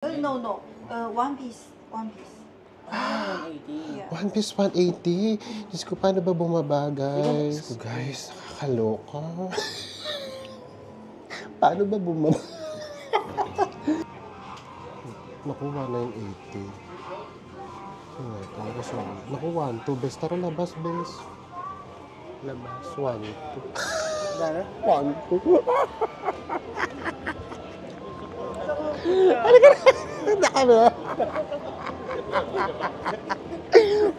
No. One piece. Ah, 180. Yeah. One piece 180. Diyos ko, paano ba bumaba, guys? Diyos ko, guys, nakakaloka. Paano ba bumaba? Naku, 180. Naku, 1-2. Bes, tara labas, bes. Labas, 1-2. Gano'n? 1-2. Halika na. Naka na.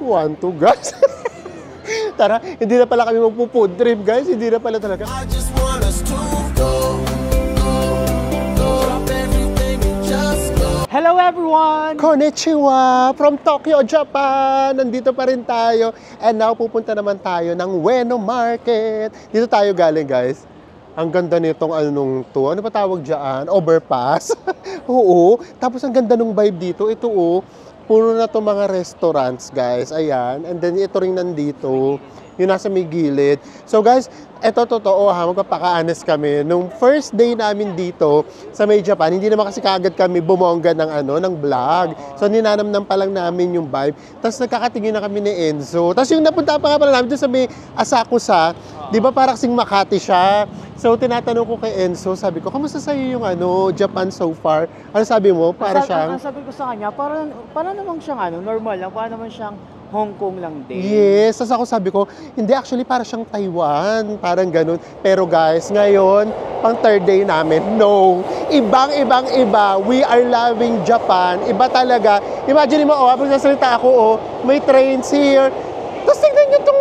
1-2, guys. Tara, hindi na pala kami magpo-food trip, guys. Hindi na pala talaga. I just want us to go. Drop everything and just go. Hello everyone! Konnichiwa! From Tokyo, Japan! Nandito pa rin tayo. And now, pupunta naman tayo ng Ueno Market. Dito tayo galing, guys. Ang ganda nitong anong to. Ano ba tawag dyan? Overpass? Oo. Tapos ang ganda nung vibe dito. Ito puro na to mga restaurants, guys. Ayan. And then ito rin nandito. Yung nasa may gilid. So guys, eto totoo ha, magpapaka-honest kami. Nung first day namin dito sa may Japan, hindi naman kasi kaagad kami bumongga ng vlog. So ninanamnam pa lang namin yung vibe. Tapos nagkakatingin na kami ni Enzo. Tapos yung napunta pa nga pala namin doon sa may Asakusa, di ba parang kasing Makati siya. So tinatanong ko kay Enzo, sabi ko, kamusta sa'yo yung Japan so far? Ano sabi mo? Para siyang... Ang sabi ko sa kanya, para namang siyang normal lang, para naman siyang Hong Kong lang din. Yes, tapos ako sabi ko, hindi actually para siyang Taiwan, parang ganun. Pero guys, ngayon, pang third day namin, no. Ibang-iba. We are loving Japan. Iba talaga. Imagine mo, habang nasalita ako, may trains here. Tapos tignan nyo to.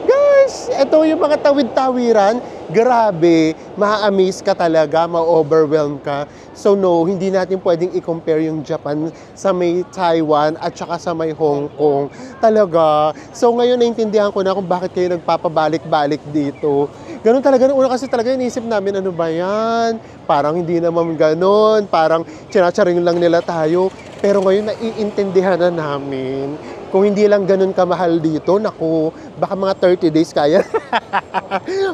Guys, ito yung mga tawid-tawiran. Grabe, ma-amaze ka talaga, ma-overwhelm ka. So no, hindi natin pwedeng i-compare yung Japan sa may Taiwan at saka sa may Hong Kong. Talaga. So ngayon naintindihan ko na kung bakit kayo nagpapabalik-balik dito. Ganun talaga. Una kasi talaga iniisip namin, ano ba yan? Parang hindi naman ganun. Parang tsinatsaring lang nila tayo. Pero ngayon naiintindihan na namin. Kung hindi lang ganun kamahal dito, naku, baka mga 30 days kaya.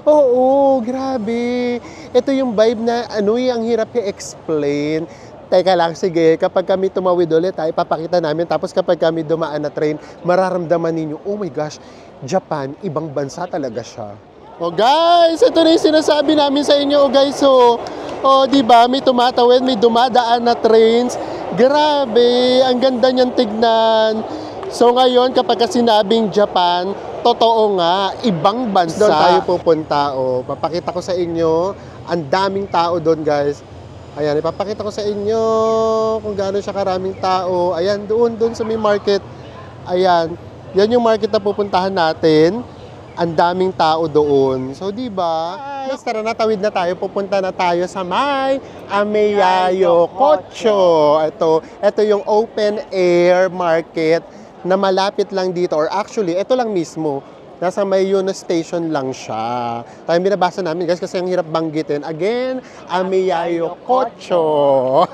Oo, grabe. Ito yung vibe na ang hirap i-explain. Teka lang, sige, kapag kami tumawid ulit, ipapakita namin. Tapos kapag kami dumaan na train, mararamdaman ninyo, oh my gosh, Japan, ibang bansa talaga siya. Oh guys, ito na yung sinasabi namin sa inyo, guys. Oh, di ba, may tumatawid, may dumadaan na trains. Grabe, ang ganda niyang tignan. So ngayon, kapag sinabing Japan, totoo nga, ibang bansa. Doon tayo pupunta. Papakita ko sa inyo, ang daming tao doon, guys. Ayan, ipapakita ko sa inyo kung gaano siya karaming tao. Ayan, doon sa may market. Ayan, yan yung market na pupuntahan natin. Ang daming tao doon. So, di ba? Guys, tara na, tawid na tayo. Pupunta na tayo sa may Ameyayo Kocho. Ito yung open air market na malapit lang dito, or actually, ito lang mismo, nasa may Yuno Station lang siya. Kaya binabasa namin, guys, kasi ang hirap banggitin. Again, Ameyayo Kocho.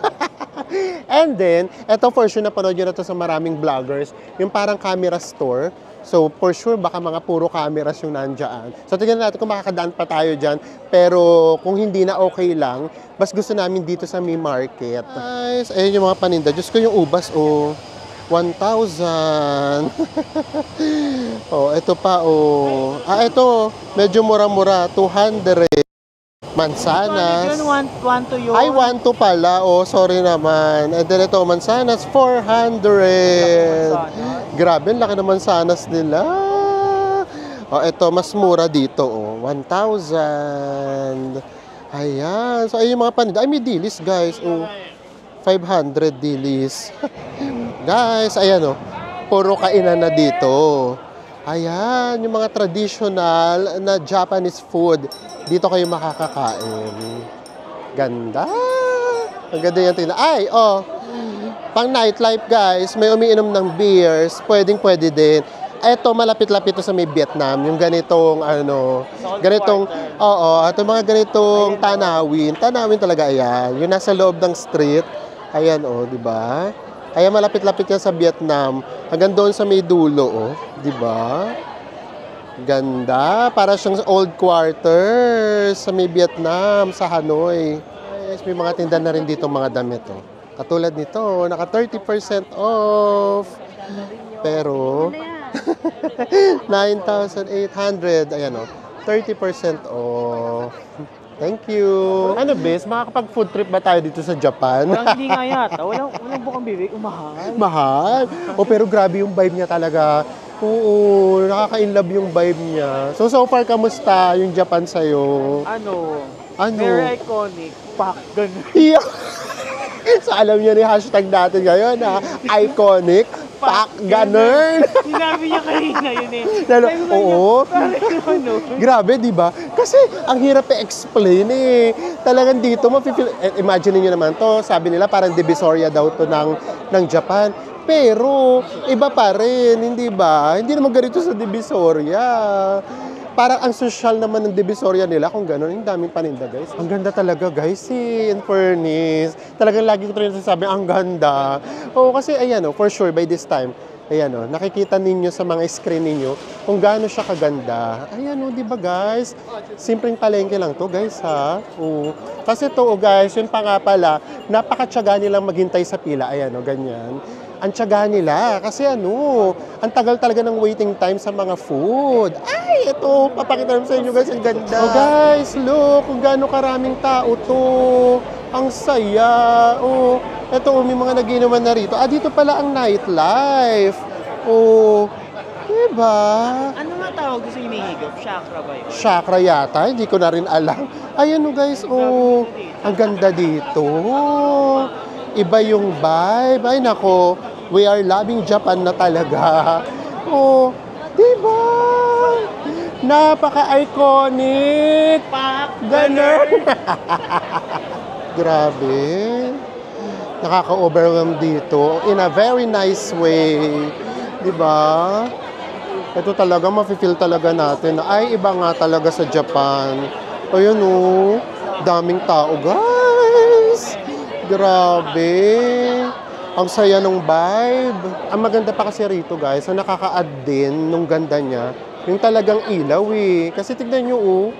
And then, ito for sure, napanood nyo na to sa maraming vloggers, yung parang camera store. So, for sure, baka mga puro cameras yung nandyan. So, tignan natin kung makakadaan pa tayo dyan. Pero, kung hindi na okay lang, mas gusto namin dito sa may market. Guys, ayun yung mga paninda. Diyos ko, yung ubas, 1,000. Ito pa, ito, medyo mura-mura, 200. Mansanas. Yun, 1 to yun. Ay, 1 to pala. Sorry naman. And then ito, mansanas, 400. Grabe, laki ng mansanas nila. Ito, mas mura dito, 1,000. Ayan. So, ayun yung mga paninda. Ay, may dilis, guys. 500 dilis. Guys, ayan puro kainan na dito. Ayan, yung mga traditional na Japanese food. Dito kayo makakakain. Ganda. Ang ganda yung tingnan. Ay, pang nightlife, guys. May umiinom ng beers. Pwedeng-pwede din. Ito, malapit-lapit to sa may Vietnam. Yung ganitong, ito mga ganitong tanawin. Tanawin talaga, ayan. Yung nasa loob ng street. Ayan, di ba? Kaya malapit-lapit yan sa Vietnam. Hanggang doon sa may dulo, di ba? Ganda. Para siyang old quarters sa may Vietnam, sa Hanoi. Yes, may mga tinda na rin dito mga damit, Katulad nito, naka 30% off. Pero, 9,800. Ayan o, 30% off. Thank you. Ano, Bes? Makakapag-food trip ba tayo dito sa Japan? Parang hindi nga yata. Walang bukang bibig. Mahal. Mahal. O, pero grabe yung vibe niya talaga. Oo, nakaka-inlove yung vibe niya. So far, kamusta yung Japan sa'yo? Ano? Ano? Very iconic. Pak, ganun. Yeah. So, alam niyo ni hashtag natin ngayon, ha? Iconic, pak, ganun. Sinabi niya kanina yun eh. Oo. Ano? Grabe, di ba? Kasi ang hirap i-explain eh. Talagang dito, imagine niyo naman to, sabi nila parang Divisoria daw to ng Japan. Pero, iba pa rin, hindi ba? Hindi naman ganito sa Divisoria. Parang ang social naman ng Divisoria nila kung gano'n. Yung daming paninda, guys. Ang ganda talaga, guys, in fairness. Talagang lagi ko rin sasabi, ang ganda. Oo, kasi ayan, for sure, by this time, ayan, nakikita ninyo sa mga screen ninyo kung gaano siya kaganda. Ayan, di ba, guys? Simpleng palengke lang to, guys, ha? Oo. Kasi to, guys, yun pa nga pala, napakatyaga nilang maghintay sa pila. Ayan, ganyan. Ang tiyaga nila. Kasi ang tagal talaga ng waiting time sa mga food. Ay, ito, papakita namin sa inyo, guys, ang ganda. Oh, guys, look, kung gaano karaming tao to. Ang saya. Oh, ito, may mga nagiinuman na rito. Dito pala ang nightlife. Oh, diba? Ano nga tawag doon sa inihigop? Chakra ba yun? Chakra yata, hindi ko na rin alam. Ayan, guys, oh, ang ganda dito. Iba yung vibe. Ay, nako, we are loving Japan na talaga. Oh, diba? Napaka-iconic. Pak, Ganun. Grabe. Nakaka-overwhelm dito in a very nice way. Diba? Ito talaga, mafe-feel talaga natin na ay iba nga talaga sa Japan. Ayun, daming tao, guys. Grabe. Ang saya ng vibe. Ang maganda pa kasi rito, guys, na nakaka-add din nung ganda niya, yung talagang ilaw eh. Kasi tignan nyo,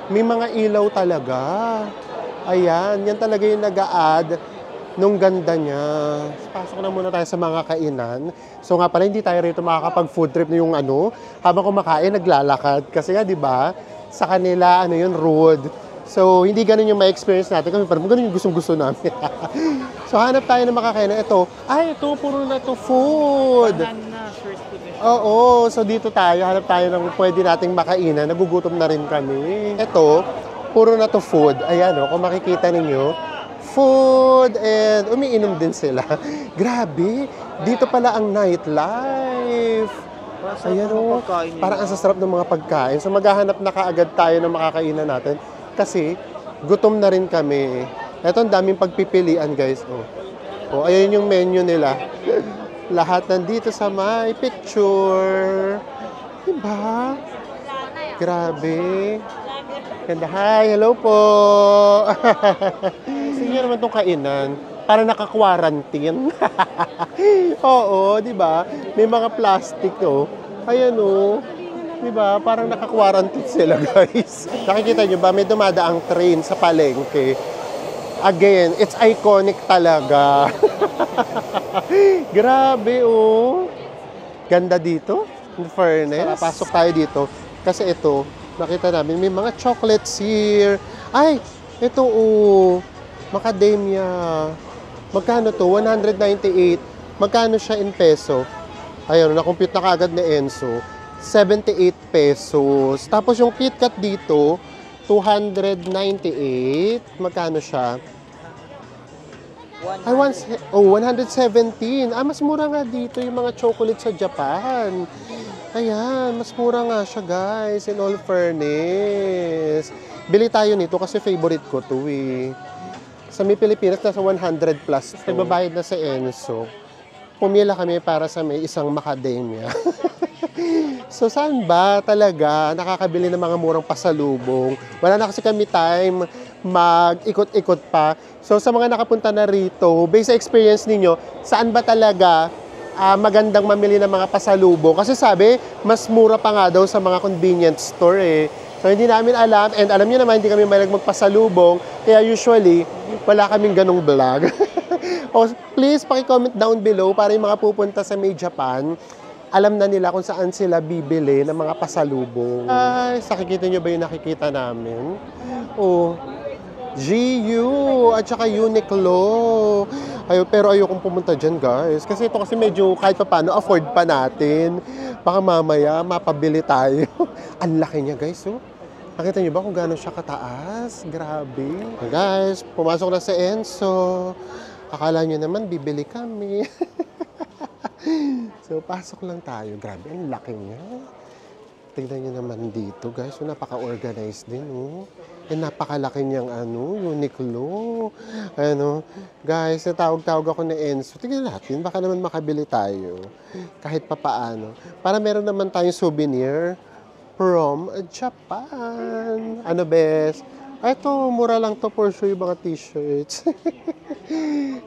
may mga ilaw talaga. Ayan, yan talaga yung nag-a-add nung ganda niya. Pasok na muna tayo sa mga kainan. So nga pala, hindi tayo rito makakapag-food trip na yung habang kumakain, naglalakad. Kasi nga, di ba, sa kanila, yun, rude. So, hindi ganun yung ma-experience natin. Kami parang ganun yung gustong-gusto namin. So, hanap tayo ng makakainan. Ito, puro na to food. Banana, first food. Oo, so dito tayo. Hanap tayo ng pwede nating makainan. Nagugutom na rin kami. Ito, puro na to food. Ayan, kung makikita ninyo, food and umiinom din sila. Grabe, dito pala ang nightlife. Ayan, parang ang sasarap ng mga pagkain. So, maghahanap na kaagad tayo ng makakainan natin. Kasi, gutom na rin kami. Ito, ang daming pagpipilian, guys. Oh, ayun yung menu nila. Lahat nandito sa my picture. Diba? Grabe. Ganda. Hi, hello po. Sige naman itong kainan. Para naka-quarantine. Oo, diba? May mga plastic, Ayan, diba? Parang naka-quarantine sila, guys. Nakikita nyo ba? May dumadaang train sa palengke. Again, it's iconic talaga. Grabe, Ganda dito. In fairness. Pasok tayo dito. Kasi ito, nakita namin, may mga chocolates here. Ay, ito, macadamia. Magkano to? 198. Magkano siya in peso? Ayun, na-compute na kaagad ni Enzo. 78 pesos. Tapos yung KitKat dito, 298. Magkano siya? 117. Mas mura nga dito yung mga chocolate sa Japan. Ayan, mas mura nga siya, guys. In all fairness. Bili tayo nito kasi favorite ko to Sa may Pilipinas, nasa 100 plus. Nagbabayad na sa Enzo. Pumila kami para sa may isang macadamia. So, saan ba talaga nakakabili ng mga murang pasalubong? Wala na kasi kami time mag-ikot-ikot pa. So, sa mga nakapunta na rito, based sa experience ninyo, saan ba talaga magandang mamili ng mga pasalubong? Kasi sabi, mas mura pa nga daw sa mga convenience store So, hindi namin alam. And alam niyo naman, hindi kami mahilig magpasalubong. Kaya usually, wala kaming ganong vlog. O, please, paki-comment down below para yung mga pupunta sa May Japan, alam na nila kung saan sila bibili ng mga pasalubong. Ay, nakikita nyo ba yung nakikita namin? Oh, GU at saka Uniqlo. Pero ayokong pumunta dyan, guys. Kasi ito kasi medyo kahit pa paano, afford pa natin. Baka mamaya, mapabili tayo. Ang laki niya, guys. Oh. Nakita niyo ba kung gaano siya kataas? Grabe. Guys, pumasok na sa Enzo. Akala niyo naman, bibili kami. So, pasok lang tayo. Grabe, ang laki niya. Tignan niyo naman dito, guys. So, napaka-organized din, oh. And napakalaki niyang, Uniqlo. Guys, natawag-tawag ako na Enzo. Tignan natin, baka naman makabili tayo. Kahit papaano. Para meron naman tayong souvenir from Japan. Ano, bes? Ito, mura lang to for sure yung mga t-shirts.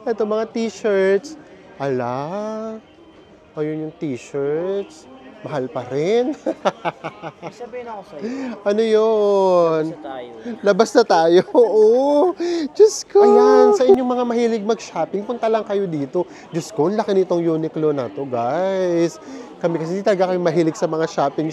Ito, mga t-shirts. Ala. Ayun yung t-shirts. Mahal pa rin. Sabihin ako sa'yo. Ano yun? Sa tayo. Labas na tayo. Oo. Diyos ko. Ayan, sa inyong mga mahilig mag-shopping, punta lang kayo dito. Diyos ko, ang laki nitong Uniqlo na to, guys. Kami kasi talaga kami mahilig sa mga shopping.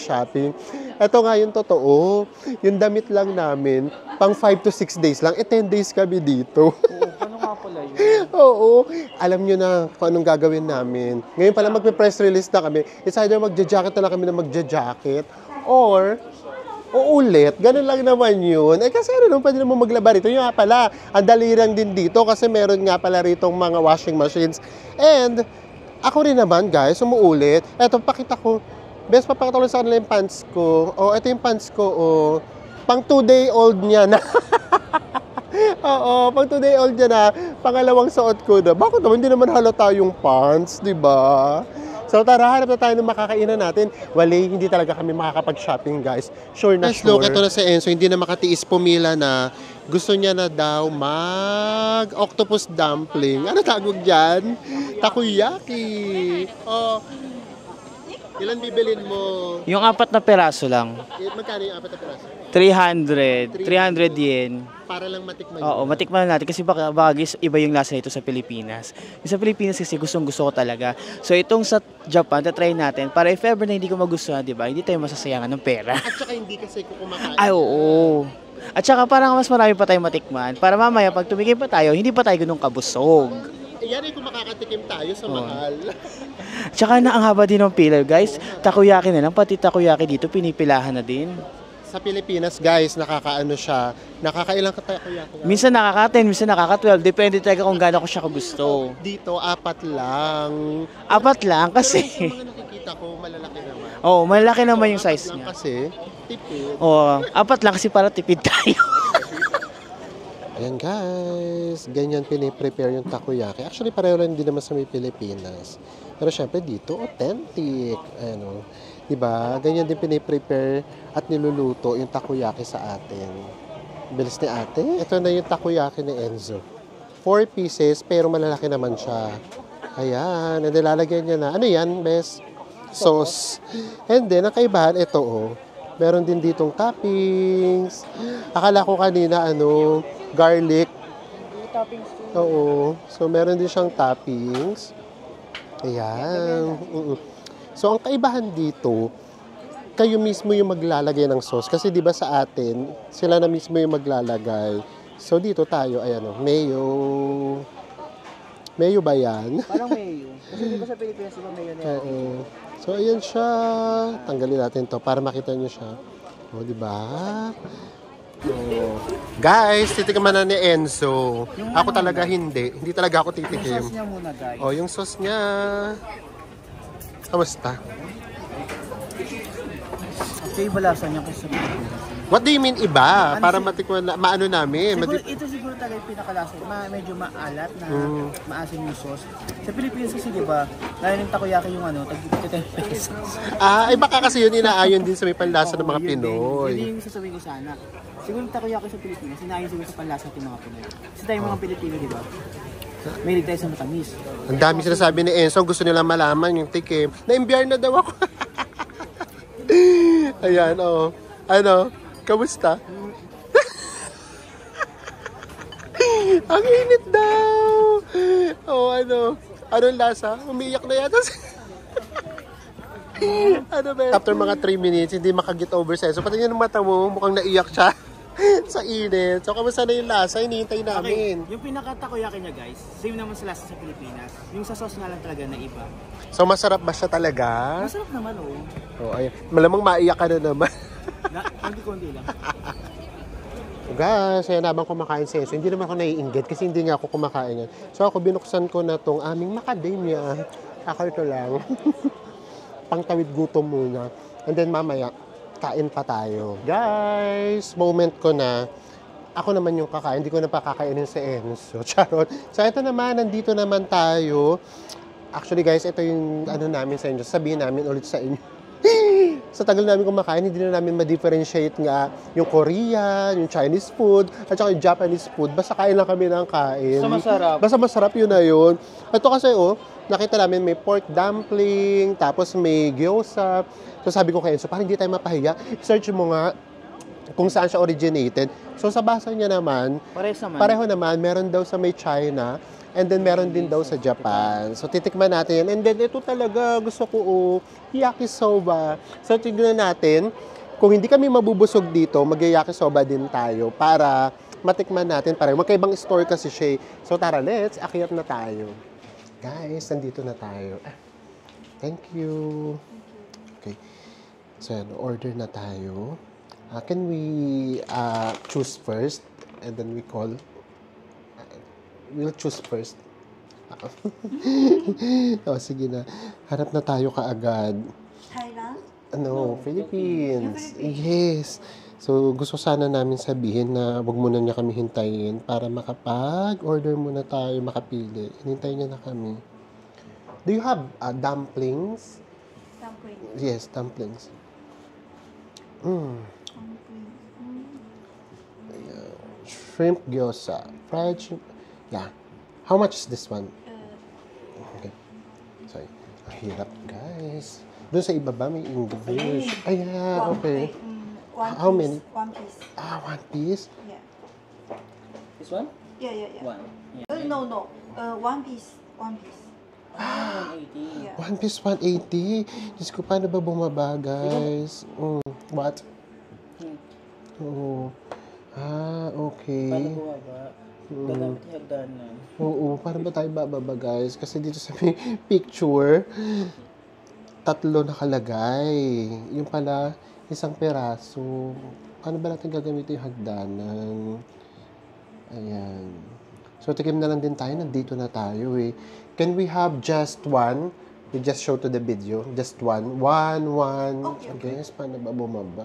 Ito nga yung totoo. Yung damit lang namin, pang 5 to 6 days lang. 10 days kami dito. Oo, paano nga pala yun? Oo. Alam nyo na kung anong gagawin namin. Ngayon pala magpe-press release na kami. It's either magja-jacket na lang kami na magja-jacket or uulit. Ganun lang naman yun. Kasi pwede naman maglaba rito. Yung nga pala, ang dali lang din dito kasi meron nga pala ritong mga washing machines. And ako rin naman, guys, umuulit. Eto, pakita ko. Best, papakita ko sa kanila yung pants ko. Ito yung pants ko. Pang 2-day-old niya na. Oo, pang 2-day-old niya na. Pangalawang suot ko na. Bakit naman? Hindi naman halata yung pants, di ba? So tara, hanap na tayo ng makakainan natin. Wali, hindi talaga kami makakapag-shopping, guys. Sure na sure. Look, ito na si Enzo. Hindi na makatiis, pumila na. Gusto niya na daw octopus dumpling. Ano tawag dyan? Takoyaki. Ilan bibilin mo? Yung 4 na peraso lang. Magkano yung 4 na piraso? 300 yen. Para lang matikman. Oo, matikman natin kasi baka guys, iba yung lasa nito sa Pilipinas. Yung sa Pilipinas kasi gustong-gusto ko talaga. So itong sa Japan, try natin para if ever na hindi ko magustuhan, di ba? Hindi tayo masasayangan ng pera. At saka hindi kasi ko kumakain. Ay, oo. At saka parang mas marami pa tayong matikman para mamaya pag tumigil pa tayo, hindi pa tayo ganun kabusog. Yan ay kung makakatikim tayo sa mahal. Tsaka na ang haba din ng pila, guys. Takoyaki na lang, pati takoyaki dito pinipilahan na din. Sa Pilipinas, guys, nakakailang ka takoyaki? Minsan nakaka-10, minsan nakaka-12. Depende talaga kung gaano ko siya gusto. Dito, 4 lang. 4 lang kasi. Pero sa mga nakikita ko, malalaki naman. Oo, malaki naman yung size Lang niya. kasi, tipid. Oo, 4 lang kasi para tipid tayo. Ayan guys, ganyan piniprepare yung takoyaki. Actually, pareho rin din naman sa may Pilipinas. Pero syempre dito, authentic. Ano, diba? Ganyan din piniprepare at niluluto yung takoyaki sa atin. Bilis ni ate. Ito na yung takoyaki ni Enzo. 4 pieces, pero malalaki naman siya. Ayan, and then lalagyan niya na. Ano yan, bes? Sauce. And then, ang kaibahan, ito meron din ditong toppings. Akala ko kanina, garlic. Toppings. Oo. So, meron din siyang toppings. Ayan. So, ang kaibahan dito, kayo mismo yung maglalagay ng sauce. Kasi di ba sa atin, sila na mismo yung maglalagay. So, dito tayo, ayan mayo. Mayo ba yan? Parang mayo. Kasi di ba sa Pilipinas, diba mayo na Oo. So, ayan siya. Tanggalin natin to para makita nyo siya. O, di ba? Guys, titikman na ni Enzo. Ako talaga hindi. Hindi talaga ako titikim. Yung sauce niya muna, guys. Yung sauce niya. Kamusta? Okay, balasa niya kasi sa Pilipinas. What do you mean iba? Para matikman na, maano namin. Siguro, ito siguro talaga yung pinakalasa. Medyo maalat na maasim yung sauce. Sa Pilipinas kasi, di ba, lalo yung takoyaki yung tag-10 pesos. Baka kasi yun inaayon din sa may panlasa ng mga Pinoy. Yun yung sasabihin ko sana. Siguro yung takoyaki sa Pilipinas, inaayon siguro sa panlasa ng mga Pinoy. Kasi tayo mga Pilipino, di ba? Mahilig tayo sa matamis. Ang dami sinasabi ni Enzo, gusto nila malaman yung tikim. Na-imbiar na daw ako. Ayan, kamusta? Ang init daw! Oh, ano? Anong lasa? Umiiyak na yata. Ano ba? After mga 3 minutes, hindi makagit over sa'yo. So, pati yung mata mo, mukhang naiyak siya sa init. So, kamusta na yung lasa? Hinihintay namin. Yung pinaka-takoyaki niya guys, same naman sa lasa sa Pilipinas. Yung sa sauce nga lang talaga na iba. So, masarap ba siya talaga? Masarap naman oh. Oh, ayun. Malamang maiyak ka na naman. Konti-konti lang. Guys, ayan, habang kumakain si Enzo, hindi naman ako naiinggit kasi hindi nga ako kumakain yan. So ako, binuksan ko na tong aming macadamia. Ako ito lang. Pangtawid gutom muna. And then mamaya, kain pa tayo. Guys, moment ko na. Ako naman yung kakain, hindi ko na pa kakainin si Enzo. Charot. So ito naman, nandito naman tayo. Actually guys, ito yung ano namin sa inyo. Sabihin namin ulit sa inyo. Sa tagal namin kumakain, hindi na namin ma-differentiate nga yung Korean, yung Chinese food, at saka yung Japanese food. Basta kain lang kami ng kain. Basta masarap. Basta masarap yun na yun. Ito kasi nakita namin may pork dumpling, tapos may gyoza. So sabi ko kay Enzo, parang hindi tayo mapahiya. Search mo nga kung saan siya originated. So sa basa niya naman, pareho naman, meron daw sa may China, and then meron din daw sa Japan. So titikman natin yan. And then ito talaga, gusto ko yakisoba. So tignan natin, kung hindi kami mabubusog dito, mag-yakisoba din tayo para matikman natin. Pareho, magkaibang store kasi siya. So tara, let's akyat na tayo. Guys, nandito na tayo. Thank you. Okay. So order na tayo. Can we choose first? And then we call. We'll choose first. Oh, sige na. Harap na tayo kaagad. Thailand? Ano, Philippines. Yes. So, gusto sana namin sabihin na wag muna niya kami hintayin para makapag-order muna tayo, makapili. Hintayin niya na kami. Do you have dumplings? Dumpling. Yes, dumplings. Dumpling. Shrimp gyoza. Fried shrimp. Yeah. How much is this one? Okay. Sorry. Ang hirap, guys. Doon sa ibaba may English. Ay, yeah. Okay. How many? One piece. One piece? Yeah. This one? Yeah. One. No. One piece. One piece. 180. Yeah. One piece, 180. Diyos ko, paano ba bumaba, guys? What? Oo. Okay. Paano bumaba? Dapat hagdanan. Oo, paano ba tayo bababa, guys? Kasi dito sa may picture, 3 nakalagay. Yung pala, 1 peraso. Paano ba natin gagamitin yung hagdanan? Ayan. So, tikim na lang din tayo. Nandito na tayo eh. Can we have just one? We just show to the video. Just one. One. Okay. Guys, paano ba bumaba?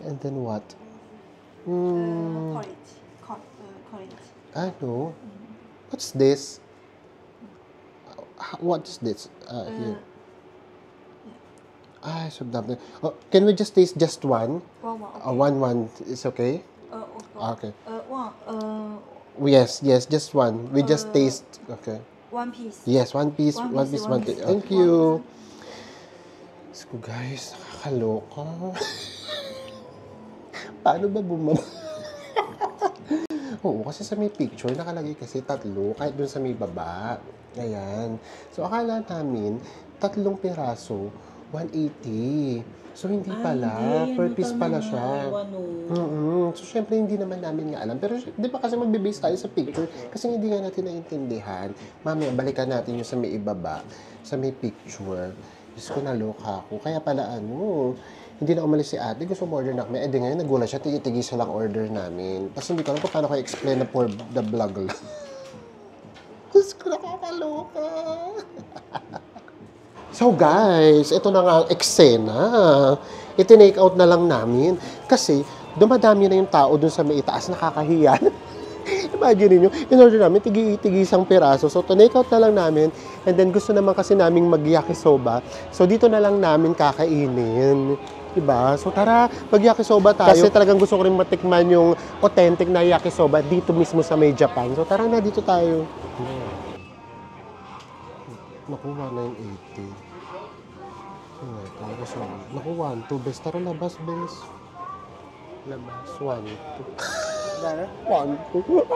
And then what? Porridge. Ano? What's this? What's this? Here. So dumpling. Oh, can we just taste just one? One is okay? Okay. Yes, just one. We just taste. Okay. One piece. Yes, one piece. Thank you. So guys, nakakaloka. Paano ba bumaba? Oo, kasi sa may picture, nakalagay kasi 3, kahit dun sa may baba. Ayan. So, akala namin, 3 piraso, 180. So, hindi pala. Per piece pala siya. So, syempre, hindi naman namin nga alam. Pero, di ba kasi magbe-base tayo sa picture? Kasi hindi nga natin naintindihan. Mamaya, balikan natin yung sa may ibaba, sa may picture. Diyos ko, naloka ako. Kaya pala, hindi na umalis si ate. Gusto mo order na kami. Di ngayon, nagulat siya. Tigi-tigi siya lang order namin. Tapos hindi ko alam kung paano ko explain na for the vlog lang. Diyos ko, nakakaloka. So guys, ito na nga ang eksena. I-take out na lang namin. Kasi, dumadami na yung tao dun sa may itaas. Nakakahiya. Imagine niyo, in-order namin, tigi 1 piraso. So, take out na lang namin. And then, gusto naman kasi naming mag-yakisoba. So, dito na lang namin kakainin. Diba? So, tara, mag-yakisoba tayo. Kasi talagang gusto ko rin matikman yung authentic na yakisoba dito mismo sa may Japan. So, tara na, dito tayo. Nakuha na yung 80. Nakuha, 1, 2, best. Tara, labas, best. Labas, 1, 2. One, two.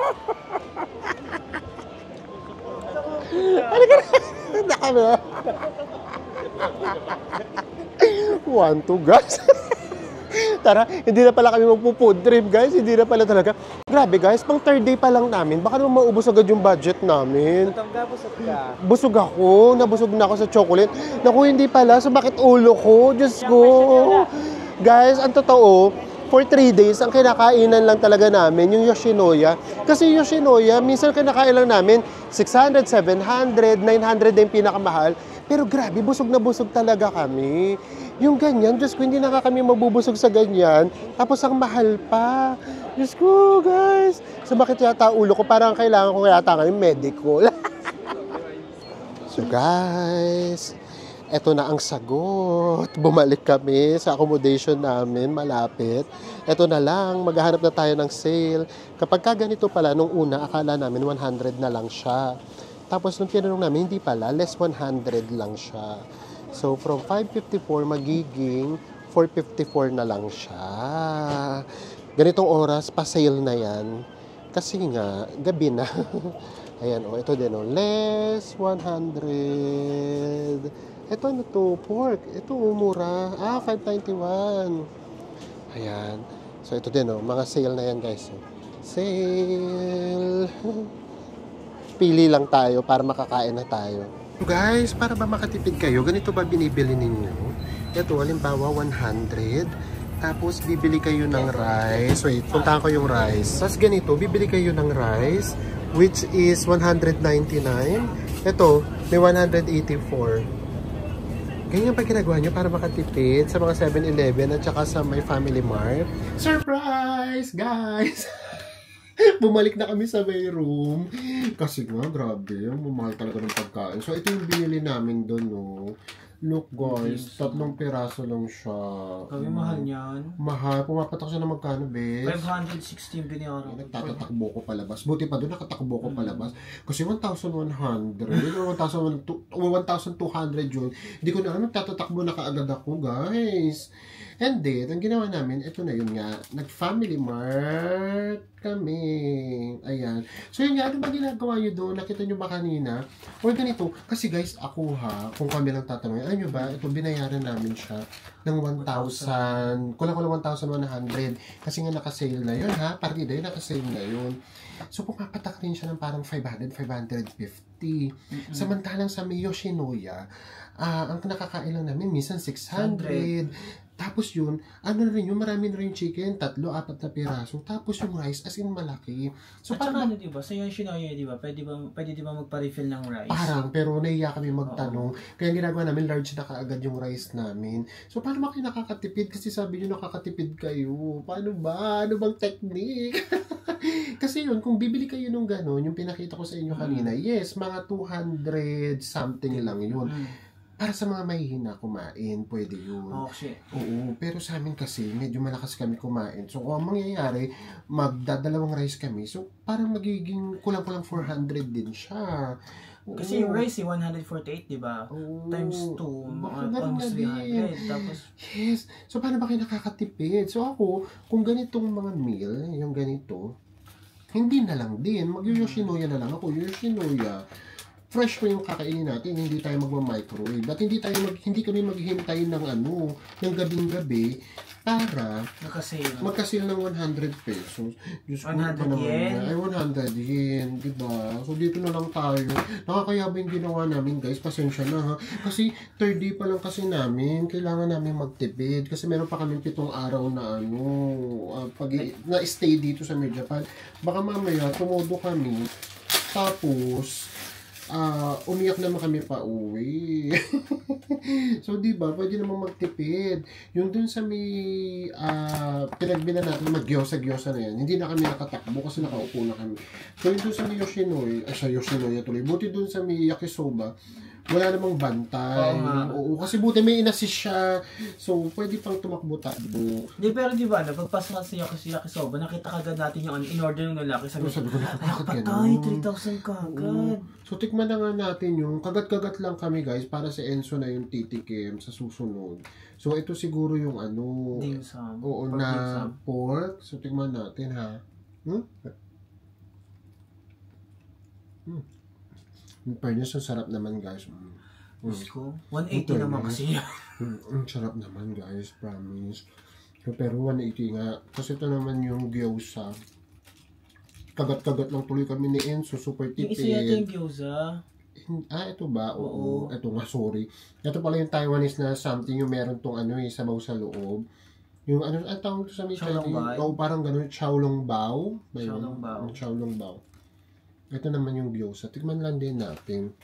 Ano ka na? Nakami. 1, 2, guys. Tara, hindi na pala kami magpo-food trip, guys. Hindi na pala talaga. Grabe, guys. Pang third day pa lang namin. Baka naman maubos agad yung budget namin. Busog ka. Busog ako. Nabusog na ako sa chocolate. Naku, hindi pala. Sumakit ulo ko. Diyos ko. Guys, ang totoo, for 3 days, ang kinakainan lang talaga namin, yung Yoshinoya. Kasi Yoshinoya, minsan kinakain lang namin, 600, 700, 900 na yung pinakamahal. Pero grabe, busog na busog talaga kami. Yung ganyan, Diyos ko, hindi na nga kami mabubusog sa ganyan. Tapos ang mahal pa. Diyos ko, guys. Sumakit yata ulo ko. Parang kailangan ko yata ngayon medical. So guys, eto na ang sagot. Bumalik kami sa accommodation namin, malapit. Eto na lang, maghahanap na tayo ng sale. Kapag ka ganito pala, nung una, akala namin 100 na lang siya. Tapos nung tinanong namin, hindi pala, less 100 lang siya. So from 554, magiging 454 na lang siya. Ganitong oras, pa-sale na yan. Kasi nga, gabi na. Ayan, oh, ito din, oh, less 100. Ito, ano to? Pork. Ito, mura. 591. Ayan. So, ito din, oh. Mga sale na yan, guys. Sale. Pili lang tayo para makakain na tayo. Guys, para ba makatipid kayo, ganito ba binibili ninyo? Ito, halimbawa, 100. Tapos, bibili kayo ng rice. Wait, puntahan ko yung rice. Tapos, ganito, bibili kayo ng rice, which is 199. Ito, may 184. Ganyan pa ginagawa nyo para makatipid sa mga 7-Eleven at saka sa may Family Mart. Surprise, guys! Bumalik na kami sa may room. Kasi nga, grabe, mamahal talaga ng pagkain. So, ito yung binili namin doon, no. Look, guys, 3 piraso lang siya. Kami mahal niyan. Mahal. Pumapatak siya na magkano, bes? 516 binayaran. Nagtatakbo ko palabas. Buti pa doon, nakatakbo ko palabas. Kasi 1,100. 1,200 yun. Hindi ko na nagtatakbo na kaagad ako, guys. And then, ang ginawa namin, ito na yun nga. Nag-Family Mart kami. Ayan. So yun nga, ano ba ginagawa nyo doon? Nakita nyo ba kanina? Or ganito. Kasi guys, ako kung kami lang tatanungin, ano ba? Ito, binayaran namin siya ng 1,000. Kulang-kulang 1,100. Kasi nga nakasale na yun, ha? Partida yun, nakasale na yun. So, pumapatak rin siya ng parang 500, 550. Samantalang sa may Yoshinoya, ang nakakain lang namin, minsan 600. Tapos yun, ano na rin yun, marami na rin chicken, 3, 4 na piraso. Tapos yung rice, as in malaki. So, at saka ano, diba? Sa Yoshinoya, diba? Pwede diba magpa-refill ng rice? Parang, pero naiya kami magtanong. Kaya ginagawa namin, large na kaagad yung rice namin. So, paano ba kayo nakakatipid? Kasi sabi nyo, nakakatipid kayo. Paano ba? Ano bang technique? Kasi yun, kung bibili kayo nung gano'n, yung pinakita ko sa inyo kanina, yes, mga 200 something lang yun. Para sa mga mahihina kumain, pwede yun. Oh, shit. Oo, pero sa amin kasi, medyo malakas kami kumain. So, kung ang mangyayari, magdadalawang rice kami. So, parang magiging kulang-kulang 400 din siya. Oo. Kasi yung rice, 148, di ba? Oo. Times 2, Baka mga ganun almost na din. 300. Tapos, Yes. So, paano ba kayo nakakatipid? So, ako, kung ganitong mga meal, yung ganito, hindi na lang din. Mag-Yoshinoya na lang ako. Yoshinoya, fresh pa yung kakainin natin, hindi tayo magma-microwave. At hindi kami maghihintay ng ng gabing-gabi para magka-sale ng 100 pesos. Diyos ko, 100 yen? Ay, 100 yen, diba? So, dito na lang tayo. Nakakayaba yung ginawa namin, guys. Pasensya na, ha? Kasi, 3rd day pa lang kasi namin. Kailangan namin magtipid. Kasi meron pa kami 7 araw na na-stay dito sa Japan. Baka mamaya, tumodo kami. Tapos, umiyak naman kami pa uwi. So, diba, pwede naman magtipid. Yung dun sa may pinagbilan natin, mag-gyosa-gyosa na yan, hindi na kami nakatakbo kasi nakaupo na kami. So, yung dun sa may Yoshinoya tuloy. Buti dun sa may yakisoba, wala namang bantay. Oo, kasi buti may inassist siya. So, pwede pang tumakbo takbo. Di, pero di ba, pagpasok sa yakisoba, nakita kagad natin yung in-order ng lalaki. Sabi ko, bakit patay, ganun? 3,000 kagad. So, tikman na nga natin yung kagat-kagat lang kami, guys, para si Enzo na yung titikim sa susunod. So, ito siguro yung Dim sum. Oo, na pork. So, tikman natin, ha. Hmm? In fairness, ang sarap naman guys. Diyos ko, 180 naman kasi. Ang sarap naman guys, promise. So, pero 180 nga. Kasi ito naman yung gyoza. Kagat-kagat lang tuloy kami ni Enzo. Super Yung isa yata yung tipid. gyoza. Ito ba? Oo. Oo. Ito nga, sorry. Ito pala yung Taiwanese na something yung meron tong sabaw sa loob. Yung ang tawag ito sa may Xiaolongbao? Oo, parang ganun. Xiaolongbao. Ba yun? Xiaolongbao. Xiaolongbao. Ito naman yung gyoza. Tikman lang din natin.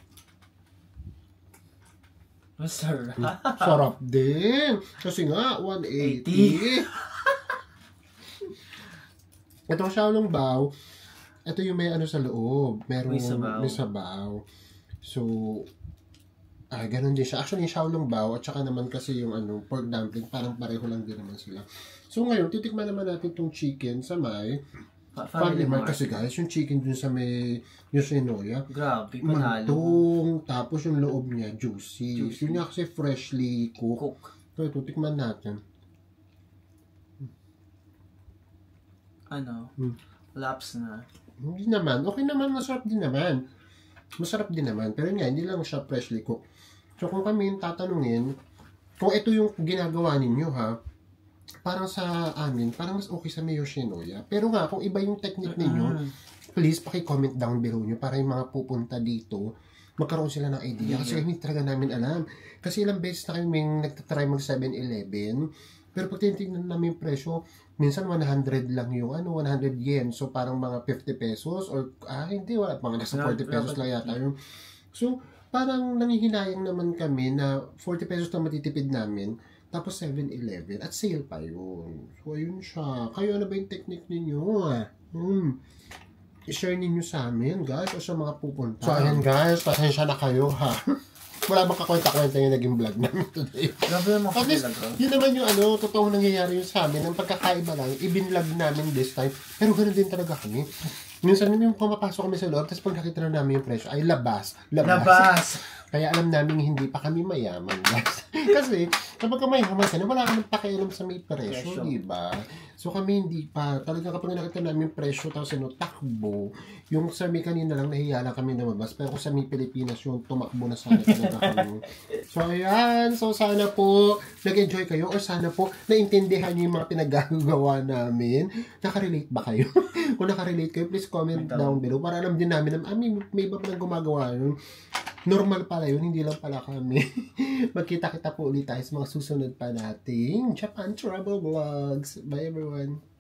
Masarap. Sarap din. Kasi nga, 180. Ito ang Xiaolongbao. Ito yung may sa loob. Merong May sabaw. may sabaw. So, ganun din siya. Actually, yung Xiaolongbao at saka naman kasi yung pork dumpling, parang pareho lang din naman sila. So, ngayon, titikman naman natin itong chicken sa may Family Mart. Kasi guys, yung chicken dun sa may Yoshinoya, Grabe, panalo. mantong, tapos yung loob niya, juicy. Yun nga kasi freshly cooked. Cook. So, ito, tikman natin. Laps na. Hindi naman. Okay naman, masarap din naman. Masarap din naman. Pero nga, hindi lang siya freshly cooked. So, kung kami yung tatanungin, kung ito yung ginagawa ninyo ha, parang sa amin, parang mas okay sa may Yoshinoya. Pero nga, kung iba yung technique ninyo, please, paki-comment down below nyo para yung mga pupunta dito, magkaroon sila ng idea. Kasi hindi talaga namin alam. Kasi ilang beses na kami nagtatry mag 7-Eleven, pero pag tinitingnan namin yung presyo, minsan 100 lang yung 100 yen. So, parang mga 50 pesos or, hindi, wala. Mga nasa 40 pesos lang yata yung. So, parang nangihinayang naman kami na 40 pesos na matitipid namin. Tapos 7-Eleven. At sale pa yun. So, ayun siya. Kayo, ano ba yung technique ninyo? I-share ninyo sa amin, guys, o sa mga pupunta. So, ayan guys. Pasensya na kayo, ha? Wala bang kakwenta-kwenta yung naging vlog namin today. Grabe naman At least, yun naman yung totoong nangyayari yung sa amin. Ang pagkakaiba lang, ibinlog namin this time. Pero ganoon din talaga kami. Minsan yung pumapasok kami sa loob, tapos pag nakita na namin yung presyo, ay labas. Kaya alam namin hindi pa kami mayaman, guys. Kasi, kapag mayaman ka na, wala ka nang pakialam sa may presyo, diba? So kami hindi pa. Talaga kapag nakita namin yung presyo, tapos takbo. Yung sa may kanina lang, nahiya lang kami lumabas. Pero kung sa may Pilipinas, yung tumakbo na sana talaga kami. So ayan. So sana po, nag-enjoy kayo or sana po, naintindihan nyo yung mga pinaggagawa namin. Nakarelate ba kayo? Kung nakarelate kayo, please comment down below para alam din namin na may iba pa nang gumagawa nun. Normal pala yun, hindi lang pala kami. Magkita-kita po ulit tayo sa mga susunod pa nating Japan Travel Vlogs. Bye everyone!